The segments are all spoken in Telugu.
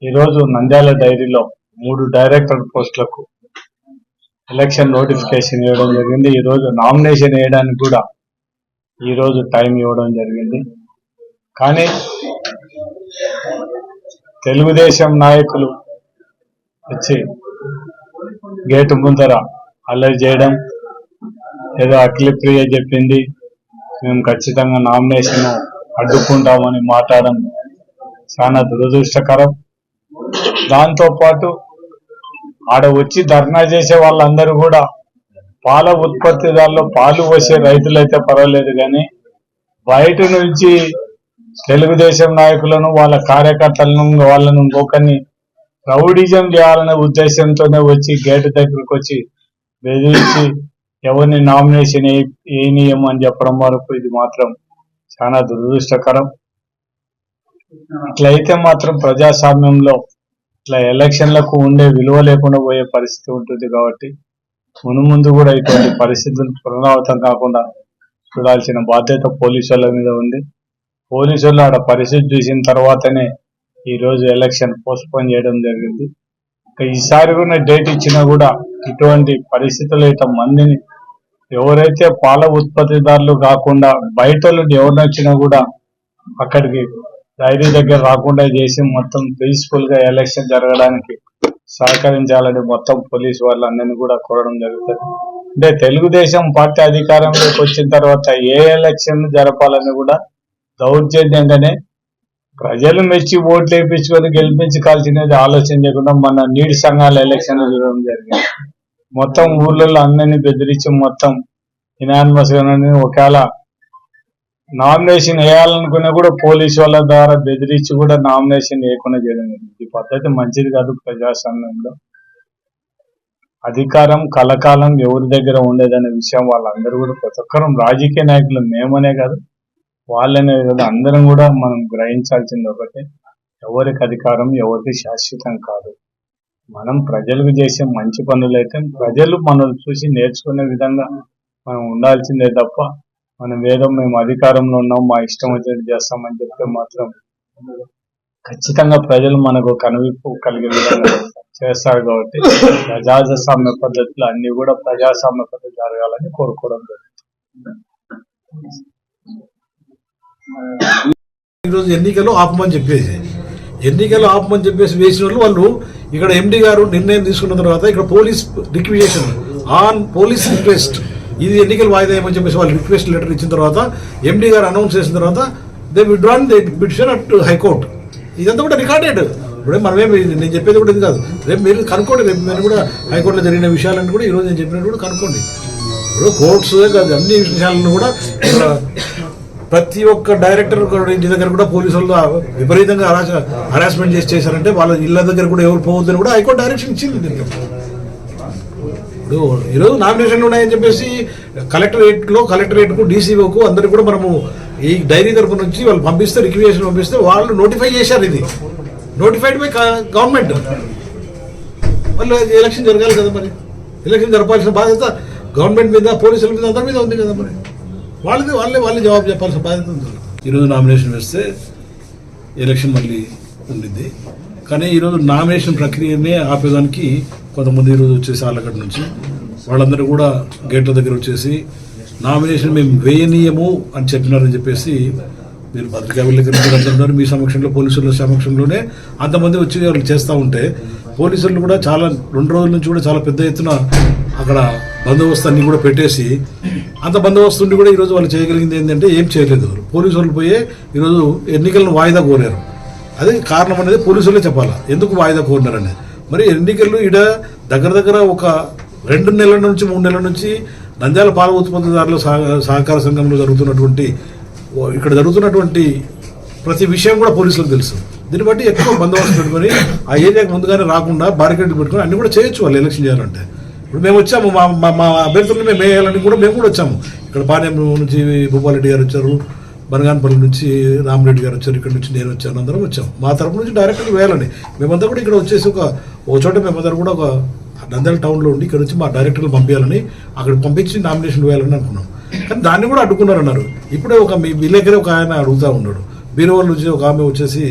ఈరోజు నంద్యాల డైరీలో 3 డైరెక్టర్ పోస్టులకు ఎలక్షన్ నోటిఫికేషన్ ఇవ్వడం జరిగింది. ఈరోజు నామినేషన్ వేయడానికి కూడా ఈరోజు టైం ఇవ్వడం జరిగింది. కానీ తెలుగుదేశం నాయకులు వచ్చి గేటు ముందర అల్లరి చేయడం, ఏదో అఖిలప్రియ చెప్పింది మేము ఖచ్చితంగా నామినేషన్ అడ్డుకుంటామని మాట్లాడడం చాలా దురదృష్టకరం. దాంతో పాటు ఆడ వచ్చి ధర్నా చేసే వాళ్ళందరూ కూడా పాల ఉత్పత్తిదారులు, పాలు పోసే రైతులైతే పర్వాలేదు, కానీ బయట నుంచి తెలుగుదేశం నాయకులను, వాళ్ళ కార్యకర్తలను, వాళ్ళను ఇంకొకరిని రౌడిజం చేయాలనే ఉద్దేశంతోనే వచ్చి గేటు దగ్గరకు వచ్చి బెదిరించి ఎవరిని నామినేషన్ వేయనీయమని చెప్పడం వరకు ఇది మాత్రం చాలా దురదృష్టకరం. ఇట్లయితే మాత్రం ప్రజాస్వామ్యంలో ఇట్లా ఎలక్షన్లకు ఉండే విలువ లేకుండా పోయే పరిస్థితి ఉంటుంది. కాబట్టి ముందు కూడా ఇటువంటి పరిస్థితులు పునరావృతం కాకుండా చూడాల్సిన బాధ్యత పోలీసుల మీద ఉంది. పోలీసులు ఆడ పరిస్థితి చూసిన తర్వాతనే ఈరోజు ఎలక్షన్ పోస్ట్పోన్ చేయడం జరిగింది. ఈసారి కూడా డేట్ ఇచ్చినా కూడా ఇటువంటి పరిస్థితులు అయితే మందిని ఎవరైతే పాల ఉత్పత్తిదారులు కాకుండా బయట ఎవరిని వచ్చినా కూడా అక్కడికి డైరీ దగ్గర రాకుండా చేసి మొత్తం పీస్ఫుల్ గా ఎలక్షన్ జరగడానికి సహకరించాలని మొత్తం పోలీసు వాళ్ళందరినీ కూడా కోరడం జరుగుతుంది. అంటే తెలుగుదేశం పార్టీ అధికారంలోకి వచ్చిన తర్వాత ఏ ఎలక్షన్ జరపాలని కూడా దౌర్జన్యంగానే ప్రజలు మెచ్చి ఓట్లు వేయించుకొని గెలిపించుకోవాల్సినది ఆలోచన చేయకుండా మన నీటి సంఘాల ఎలక్షన్లు జరగడం జరిగింది. మొత్తం ఊర్లలో అందరినీ బెదిరించి మొత్తం ఇనానిమస్ గా ఒకవేళ నామినేషన్ వేయాలనుకున్నా కూడా పోలీసు వాళ్ళ ద్వారా బెదిరించి కూడా నామినేషన్ వేయకుండా చేయడం జరిగింది. ఈ పద్ధతి మంచిది కాదు. ప్రజాస్వామ్యంలో అధికారం కలకాలం ఎవరి దగ్గర ఉండేదనే విషయం వాళ్ళందరూ కూడా ప్రతి ఒక్కరం రాజకీయ నాయకులు మేమనే కాదు వాళ్ళనే కాదు అందరం కూడా మనం గ్రహించాల్సింది ఒకటే, ఎవరికి అధికారం ఎవరికి శాశ్వతం కాదు. మనం ప్రజలకు చేసే మంచి పనులైతే ప్రజలు మనల్ని చూసి నేర్చుకునే విధంగా మనం ఉండాల్సిందే తప్ప మనం ఏదో మేము అధికారంలో ఉన్నాం మా ఇష్టం వచ్చేది చేస్తామని చెప్తే మాత్రం ఖచ్చితంగా ప్రజలు మనకు కనువిప్పు కలిగే విధంగా చేస్తారు. కాబట్టి ప్రజాస్వామ్య పద్ధతులు అన్ని కూడా ప్రజాస్వామ్య పద్ధతి జరగాలని కోరుకోవడం జరుగుతుంది. ఈరోజు ఎన్నికలు ఆపమని చెప్పేసి వేసిన వాళ్ళు ఇక్కడ ఎండి గారు నిర్ణయం తీసుకున్న తర్వాత ఇక్కడ police requisition on police request, ఇది ఎన్నికలు వాయిదా ఏమని చెప్పేసి వాళ్ళు రిక్వెస్ట్ లెటర్ ఇచ్చిన తర్వాత ఎండి గారు అనౌన్స్ చేసిన తర్వాత they withdrawn the petition at high court. ఇదంతా కూడా రికార్డెడ్. ఇప్పుడే మనమేమి నేను చెప్పేది కూడా ఇది కాదు. రేపు మీరు కనుక్కోండి, రేపు మీరు కూడా హైకోర్టులో జరిగిన విషయాలను కూడా ఈరోజు నేను చెప్పినట్టు కూడా కనుక్కోండి. ఇప్పుడు కోర్ట్స్ కాదు అన్ని విషయాలను కూడా ప్రతి ఒక్క డైరెక్టర్ ఇంటి దగ్గర కూడా పోలీసు వాళ్ళు విపరీతంగా హరాస్మెంట్ చేశారంటే వాళ్ళ ఇళ్ళ దగ్గర కూడా ఎవరు పోవద్దని కూడా హైకోర్టు డైరెక్షన్ ఇచ్చింది. దీనికి ఇప్పుడు ఈరోజు నామినేషన్లు ఉన్నాయని చెప్పేసి కలెక్టరేట్కు డీసీఓకు అందరికి కూడా మనము ఈ డైరీ తరపు నుంచి వాళ్ళు పంపిస్తే రిక్విజేషన్ పంపిస్తే వాళ్ళు నోటిఫై చేశారు. ఇది నోటిఫైడ్ బై గవర్నమెంట్. వాళ్ళు ఎలక్షన్ జరగాలి కదా, మరి ఎలక్షన్ జరపాల్సిన బాధ్యత గవర్నమెంట్ మీద, పోలీసుల మీద, అందరి మీద ఉంది కదా. మరి వాళ్ళే జవాబు చెప్పాల్సిన బాధ్యత ఉంది. ఈరోజు నామినేషన్ వేస్తే ఎలక్షన్ మళ్ళీ ఉండింది. కానీ ఈరోజు నామినేషన్ ప్రక్రియనే ఆపేదానికి కొంతమంది ఈరోజు వచ్చేసి ఆలగడ్డ నుంచి వాళ్ళందరూ కూడా గేట్ల దగ్గర వచ్చేసి నామినేషన్ మేము వేయనీయము అని చెప్పినారని చెప్పేసి మీరు పత్రికా విలేకరులు మీ సమక్షంలో పోలీసుల సమక్షంలోనే అంతమంది వచ్చి వాళ్ళు చేస్తూ ఉంటే పోలీసులు కూడా చాలా 2 రోజుల నుంచి కూడా చాలా పెద్ద ఎత్తున అక్కడ బందోబస్తు అన్ని కూడా పెట్టేసి అంత బందోబస్తు ఉండి కూడా ఈరోజు వాళ్ళు చేయగలిగింది ఏంటంటే ఏం చేయలేదు. పోలీసు వాళ్ళు పోయే ఈరోజు ఎన్నికలను వాయిదా కోరారు. అదే కారణం అనేది పోలీసులే చెప్పాలా ఎందుకు వాయిదా కోరినారనేది. మరి ఎన్నికలు ఇక్కడ దగ్గర ఒక 2 నెలల నుంచి 3 నెలల నుంచి నంద్యాల పాల ఉత్పత్తిదారుల సహకార సంఘంలో ఇక్కడ జరుగుతున్నటువంటి ప్రతి విషయం కూడా పోలీసులకు తెలుసు. దీన్ని బట్టి ఎక్కువ బందోబస్తు పెట్టుకొని ఆ ఏరియాకి ముందుగానే రాకుండా బారికేడ్లు పెట్టుకొని అన్ని కూడా చేయొచ్చు వాళ్ళు ఎలక్షన్ చేయాలంటే. ఇప్పుడు మేము వచ్చాము, మా అభ్యర్థులను మేము వేయాలని కూడా మేము కూడా వచ్చాము. ఇక్కడ పానెం నుంచి భూపాలరెడ్డి గారు వచ్చారు, బనగానపల్లి నుంచి రామరెడ్డి గారు వచ్చారు, ఇక్కడ నుంచి నేను వచ్చాను, అందరం వచ్చాము. మా తరపు నుంచి డైరెక్ట్గా వేయాలని మేమంతా కూడా ఇక్కడ వచ్చేసి ఒక చోట మేమందరూ కూడా ఒక నంద్యాల టౌన్లో ఉండి ఇక్కడ నుంచి మా డైరెక్టర్లు పంపించాలని అక్కడికి పంపించి నామినేషన్ వేయాలని అనుకున్నాం. కానీ దాన్ని కూడా అడ్డుకున్నారన్నారు. ఇప్పుడే మీ విలేకరే ఒక ఆయన అడుగుతూ ఉన్నాడు, బీరవల్ నుంచి ఒక ఆమె వచ్చేసి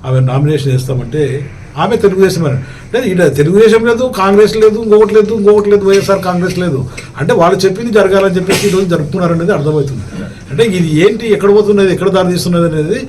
ఆమె నామినేషన్ వేస్తామంటే ఆమె తెలుగుదేశం అని. అంటే ఇక్కడ తెలుగుదేశం లేదు, కాంగ్రెస్ లేదు, ఇంకొకటి లేదు, వైఎస్ఆర్ కాంగ్రెస్ లేదు. అంటే వాళ్ళు చెప్పింది జరగాలని చెప్పేసి ఈరోజు జరుపుతున్నారు అనేది అర్థమవుతుంది. అంటే ఇది ఏంటి, ఎక్కడ పోతున్నది, ఎక్కడ దారి తీస్తున్నది అనేది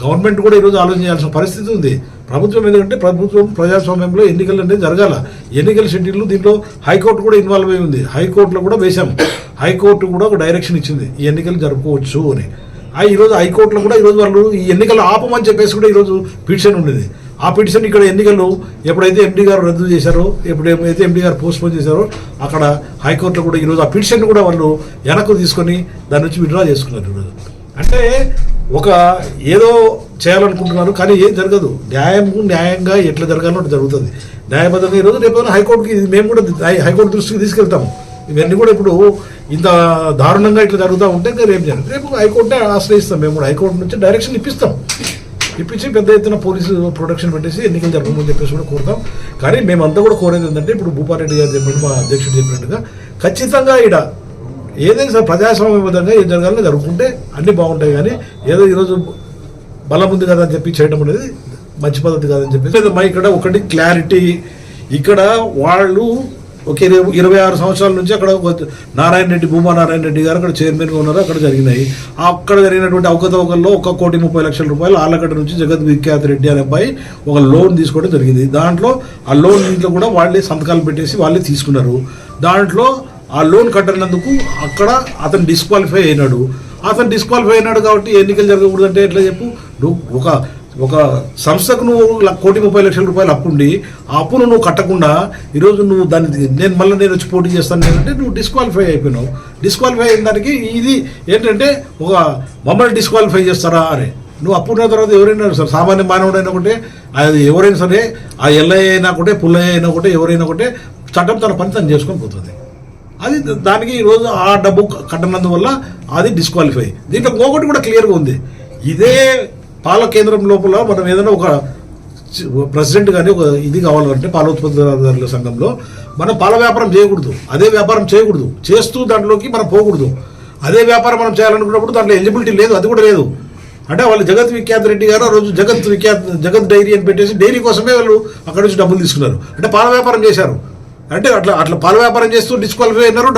గవర్నమెంట్ కూడా ఈరోజు ఆలోచన చేయాల్సిన పరిస్థితి ఉంది. ప్రభుత్వం ఎందుకంటే ప్రభుత్వం ప్రజాస్వామ్యంలో ఎన్నికలు అనేది జరగాల. ఎన్నికల షెడ్యూల్ దీంట్లో హైకోర్టు కూడా ఇన్వాల్వ్ అయి ఉంది. హైకోర్టులో కూడా వేశాం. హైకోర్టు కూడా ఒక డైరెక్షన్ ఇచ్చింది ఈ ఎన్నికలు జరుపుకోవచ్చు అని. ఈరోజు హైకోర్టులో కూడా ఈరోజు వాళ్ళు ఈ ఎన్నికలు ఆపమని చెప్పేసి కూడా ఈరోజు పిటిషన్ ఉండేది. ఆ పిటిషన్ ఇక్కడ ఎన్నికలు ఎప్పుడైతే ఎండీ గారు రద్దు చేశారో, ఎప్పుడైతే ఎండీ గారు పోస్ట్పోన్ చేశారో అక్కడ హైకోర్టులో కూడా ఈరోజు ఆ పిటిషన్ కూడా వాళ్ళు వెనక్కు తీసుకొని దాని నుంచి విత్డ్రా చేసుకున్నారు. ఈరోజు అంటే ఒక ఏదో చేయాలనుకుంటున్నారు కానీ ఏం జరగదు. న్యాయంగా ఎట్లా జరగాలో అట్లా జరుగుతుంది న్యాయబద్ధంగా. ఈరోజు రేపు హైకోర్టుకి మేము కూడా హైకోర్టు దృష్టికి తీసుకెళ్తాము. ఇవన్నీ కూడా ఇప్పుడు ఇంత దారుణంగా ఇట్లా జరుగుతూ ఉంటే రేపు జరగదు. రేపు హైకోర్టే ఆశ్రయిస్తాం. మేము కూడా హైకోర్టు నుంచి డైరెక్షన్ ఇప్పించి పెద్ద ఎత్తున పోలీసు ప్రొటెక్షన్ పెట్టేసి ఎన్నికలు జరగమని చెప్పేసి కూడా కోరుతాం. కానీ మేమంతా కూడా కోరేది ఏంటంటే ఇప్పుడు భూపారెడ్డి గారు చెప్పినట్టు, మా అధ్యక్షుడు చెప్పినట్టుగా ఖచ్చితంగా ఇక్కడ ఏదైనా సార్ ప్రజాస్వామ్యబద్ధంగా ఏం జరగాలని జరుగుతుంటే అన్నీ బాగుంటాయి. కానీ ఏదో ఈరోజు బలం ఉంది కదా అని చెప్పి చేయడం అనేది మంచి పద్ధతి కాదని చెప్పి మా ఇక్కడ ఒకటి క్లారిటీ. ఇక్కడ వాళ్ళు ఒక 26 సంవత్సరాల నుంచి అక్కడ భూమా నారాయణ రెడ్డి గారు అక్కడ చైర్మన్గా ఉన్నారు. అక్కడ జరిగినాయి. అక్కడ జరిగినటువంటి అవకతవకల్లో 1,30,00,000 రూపాయలు ఆళ్ళగడ్డ నుంచి జగత్ విఖ్యాత్ రెడ్డి అనే అబ్బాయి ఒక లోన్ తీసుకోవడం జరిగింది. దాంట్లో ఆ లోన్ దీంట్లో కూడా వాళ్ళే సంతకాలు పెట్టేసి వాళ్ళే తీసుకున్నారు. దాంట్లో ఆ లోన్ కట్టనందుకు అక్కడ అతను డిస్క్వాలిఫై అయినాడు. కాబట్టి ఎన్నికలు జరగకూడదంటే ఎట్లా చెప్పు? నువ్వు ఒక సంస్థకు నువ్వు 1,30,00,000 రూపాయలు అప్పుండి ఆ అప్పును నువ్వు కట్టకుండా ఈరోజు నువ్వు దాన్ని నేను వచ్చి పోటీ చేస్తాను అంటే నువ్వు డిస్క్వాలిఫై అయిపోయినావు. డిస్క్వాలిఫై అయిన దానికి ఇది ఏంటంటే ఒక మమ్మల్ని డిస్క్వాలిఫై చేస్తారా అని. నువ్వు అప్పున్న తర్వాత ఎవరైనా సరే సామాన్య మానవుడైనా ఒకటే, అది ఎవరైనా సరే, ఆ ఎల్ఐ అయినా ఒకటే, పుల్లయ్య అయినా ఒకటే, ఎవరైనా ఒకటే, చట్టం తన పని తను చేసుకొని పోతుంది. అది దానికి ఈరోజు ఆ డబ్బు కట్టనందువల్ల అది డిస్క్వాలిఫై. దీంట్లో ఇంకొకటి కూడా క్లియర్గా ఉంది. ఇదే పాల కేంద్రం లోపల మనం ఏదైనా ఒక ప్రెసిడెంట్ కానీ ఒక ఇది కావాలంటే పాల ఉత్పత్తిదారుల సంఘంలో మనం పాల వ్యాపారం చేయకూడదు. అదే వ్యాపారం చేయకూడదు. చేస్తూ దాంట్లోకి మనం పోకూడదు. అదే వ్యాపారం మనం చేయాలనుకున్నప్పుడు దాంట్లో ఎలిజిబిలిటీ లేదు. అది కూడా లేదు. అంటే వాళ్ళు జగత్ విఖ్యాత్ రెడ్డి గారు ఆ రోజు జగత్ డైరీ అని పెట్టేసి డైరీ కోసమే వాళ్ళు అక్కడ నుంచి డబ్బులు తీసుకున్నారు. అంటే పాల వ్యాపారం చేశారు. అంటే అట్లా పాల వ్యాపారం చేస్తూ డిస్క్వాలిఫై అయినారు.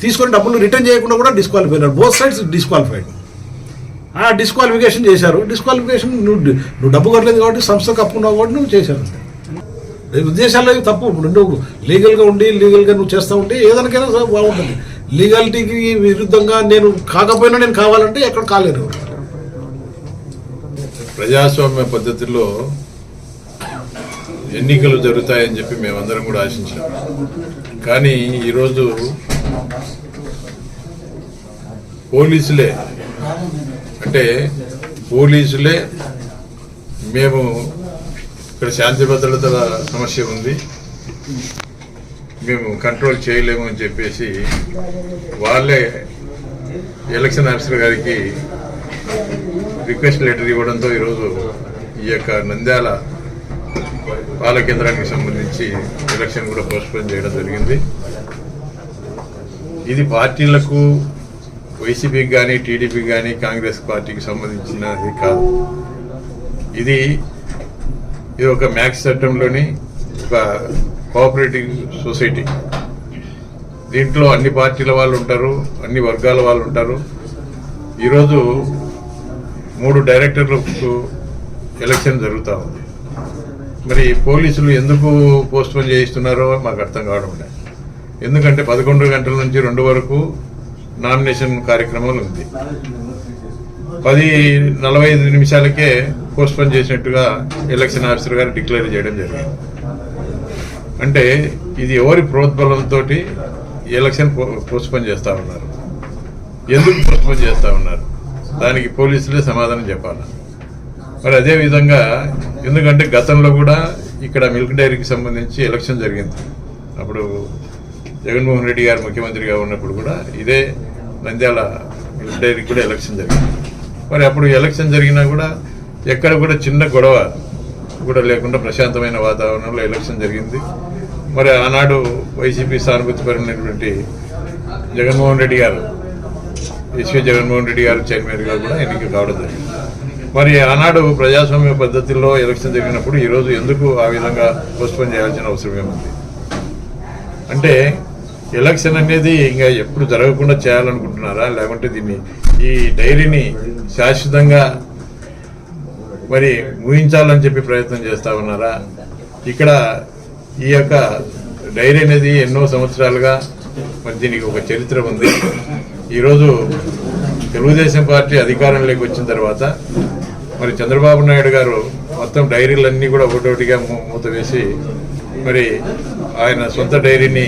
తీసుకొని డబ్బులు రిటర్న్ చేయకుండా కూడా డిస్క్వాలిఫై అయినారు. Both sides disqualified. ఆ డిస్క్వాలిఫికేషన్ చేశారు. డిస్క్వాలిఫికేషన్ నువ్వు డబ్బు కట్టలేదు కాబట్టి, సంస్థకు అప్పున్నావు కాబట్టి నువ్వు చేశారు. ఉద్దేశాల్లో తప్పు. నువ్వు లీగల్గా నువ్వు చేస్తూ ఉంటే ఏదానికైనా బాగుంటుంది. లీగాలిటీకి విరుద్ధంగా నేను కాకపోయినా నేను కావాలంటే ఎక్కడ కాలేరు. ప్రజాస్వామ్య పద్ధతిలో ఎన్నికలు జరుగుతాయని చెప్పి మేమందరం కూడా ఆశించాం. కానీ ఈరోజు పోలీసులే మేము ఇక్కడ శాంతి భద్రతల సమస్య ఉంది, మేము కంట్రోల్ చేయలేము అని చెప్పేసి వాళ్ళే ఎలక్షన్ ఆఫీసర్ గారికి రిక్వెస్ట్ లెటర్ ఇవ్వడంతో ఈరోజు ఈ యొక్క నంద్యాల పాల కేంద్రానికి సంబంధించి ఎలక్షన్ కూడా పోస్ట్పోన్ చేయడం జరిగింది. ఇది పార్టీలకు, వైసీపీకి కానీ, టీడీపీకి కానీ, కాంగ్రెస్ పార్టీకి సంబంధించినది కాదు. ఇది ఒక మ్యాక్స్ చట్టంలోని ఒక కోఆపరేటివ్ సొసైటీ. దీంట్లో అన్ని పార్టీల వాళ్ళు ఉంటారు, అన్ని వర్గాల వాళ్ళు ఉంటారు. ఈరోజు 3 డైరెక్టర్లకు ఎలక్షన్ జరుగుతూ ఉంది. మరి పోలీసులు ఎందుకు పోస్ట్పోన్ చేయిస్తున్నారో మాకు అర్థం కావడం లేదు. ఎందుకంటే 11 గంటల నుంచి 2 వరకు నామినేషన్ కార్యక్రమం ఉంది. 10:45 నిమిషాలకే పోస్ట్పోన్ చేసినట్టుగా ఎలక్షన్ ఆఫీసర్ గారు డిక్లేర్ చేయడం జరిగింది. అంటే ఇది ఎవరి ప్రోద్బలంతో ఎలక్షన్ పోస్ట్పోన్ చేస్తూ ఉన్నారు? ఎందుకు పోస్ట్పోన్ చేస్తూ ఉన్నారు? దానికి పోలీసులే సమాధానం చెప్పాలి. మరి అదేవిధంగా ఎందుకంటే గతంలో కూడా ఇక్కడ మిల్క్ డైరీకి సంబంధించి ఎలక్షన్ జరిగింది. అప్పుడు జగన్మోహన్ రెడ్డి గారు ముఖ్యమంత్రిగా ఉన్నప్పుడు కూడా ఇదే నంద్యాల మిల్క్ డైరీకి కూడా ఎలక్షన్ జరిగింది. మరి అప్పుడు ఎలక్షన్ జరిగినా కూడా ఎక్కడ కూడా చిన్న గొడవ కూడా లేకుండా ప్రశాంతమైన వాతావరణంలో ఎలక్షన్ జరిగింది. మరి ఆనాడు వైసీపీ సానుభూతిపరమైనటువంటి జగన్మోహన్ రెడ్డి గారు చైర్మన్గా కూడా ఎన్నిక కావడం జరిగింది. మరి ఆనాడు ప్రజాస్వామ్య పద్ధతిలో ఎలక్షన్ జరిగినప్పుడు ఈరోజు ఎందుకు ఆ విధంగా పోస్ట్పోన్ చేయాల్సిన అవసరం ఏముంది? అంటే ఎలక్షన్ అనేది ఇంకా ఎప్పుడు జరగకుండా చేయాలనుకుంటున్నారా, లేకుంటే దీన్ని ఈ డైరీని శాశ్వతంగా మరి ముగించాలని చెప్పి ప్రయత్నం చేస్తా ఉన్నారా? ఇక్కడ ఈ యొక్క డైరీ అనేది ఎన్నో సంవత్సరాలుగా మరి దీనికి ఒక చరిత్ర ఉంది. ఈరోజు తెలుగుదేశం పార్టీ అధికారంలోకి వచ్చిన తర్వాత మరి చంద్రబాబు నాయుడు గారు మొత్తం డైరీలన్నీ కూడా ఒకటోటిగా మూత వేసి మరి ఆయన సొంత డైరీని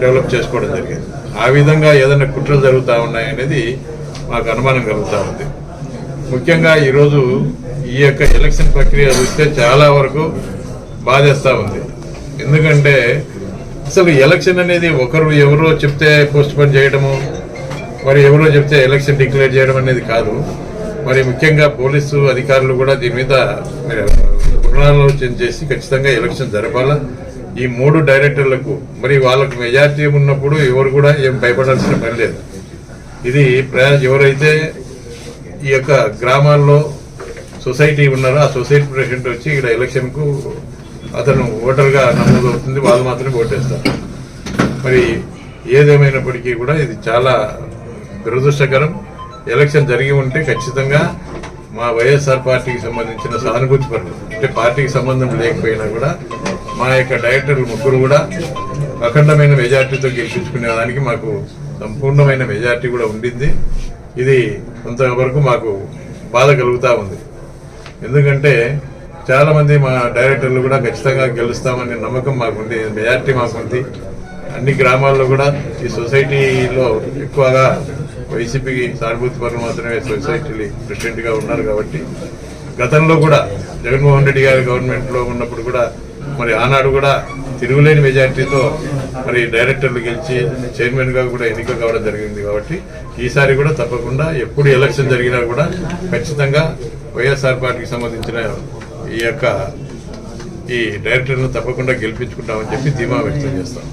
డెవలప్ చేసుకోవడం జరిగింది. ఆ విధంగా ఏదైనా కుట్రలు జరుగుతూ ఉన్నాయనేది మాకు అనుమానం కలుగుతూ ఉంది. ముఖ్యంగా ఈరోజు ఈ యొక్క ఎలక్షన్ ప్రక్రియ చూస్తే చాలా వరకు బాధేస్తూ ఉంది. ఎందుకంటే అసలు ఎలక్షన్ అనేది ఎవరో చెప్తే పోస్ట్ పోన్ చేయడము, మరి ఎవరో చెప్తే ఎలక్షన్ డిక్లేర్ చేయడం అనేది కాదు. మరి ముఖ్యంగా పోలీసు అధికారులు కూడా దీని మీద పునరాలోచన చేసి ఖచ్చితంగా ఎలక్షన్ జరపాలా. ఈ 3 డైరెక్టర్లకు మరి వాళ్ళకు మెజార్టీ ఉన్నప్పుడు ఎవరు కూడా ఏం భయపడాల్సిన పని లేదు. ఇది ఎవరైతే ఈ యొక్క గ్రామాల్లో సొసైటీ ఉన్నారో ఆ సొసైటీ ప్రెసిడెంట్ వచ్చి ఇక్కడ ఎలక్షన్కు అతను ఓటర్గా నమోదు అవుతుంది, వాళ్ళు మాత్రమే ఓటేస్తారు. మరి ఏదేమైనప్పటికీ కూడా ఇది చాలా దురదృష్టకరం. ఎలక్షన్ జరిగి ఉంటే ఖచ్చితంగా మా వైఎస్ఆర్ పార్టీకి సంబంధించిన సానుభూతి పరులు, అంటే పార్టీకి సంబంధం లేకపోయినా కూడా మా యొక్క డైరెక్టర్లు 3 కూడా అఖండమైన మెజార్టీతో గెలిపించుకునే దానికి మాకు సంపూర్ణమైన మెజార్టీ కూడా ఉండింది. ఇది కొంతవరకు మాకు బాధ కలుగుతూ ఉంది. ఎందుకంటే చాలా మంది మా డైరెక్టర్లు కూడా ఖచ్చితంగా గెలుస్తామనే నమ్మకం మాకుంది, మెజార్టీ మాకుంది. అన్ని గ్రామాల్లో కూడా ఈ సొసైటీలో ఎక్కువగా వైసీపీకి సానుభూతి పరులు మాత్రమే సొసైటీ ప్రెసిడెంట్గా ఉన్నారు. కాబట్టి గతంలో కూడా జగన్మోహన్ రెడ్డి గారి గవర్నమెంట్లో ఉన్నప్పుడు కూడా మరి ఆనాడు కూడా తిరుగులేని మెజార్టీతో మరి డైరెక్టర్లు గెలిచి చైర్మన్గా కూడా ఎన్నిక కావడం జరిగింది. కాబట్టి ఈసారి కూడా తప్పకుండా ఎప్పుడు ఎలక్షన్ జరిగినా కూడా ఖచ్చితంగా వైఎస్ఆర్ పార్టీకి సంబంధించిన ఈ యొక్క ఈ డైరెక్టర్లను తప్పకుండా గెలిపించుకుంటామని చెప్పి ధీమా వ్యక్తం చేస్తాం.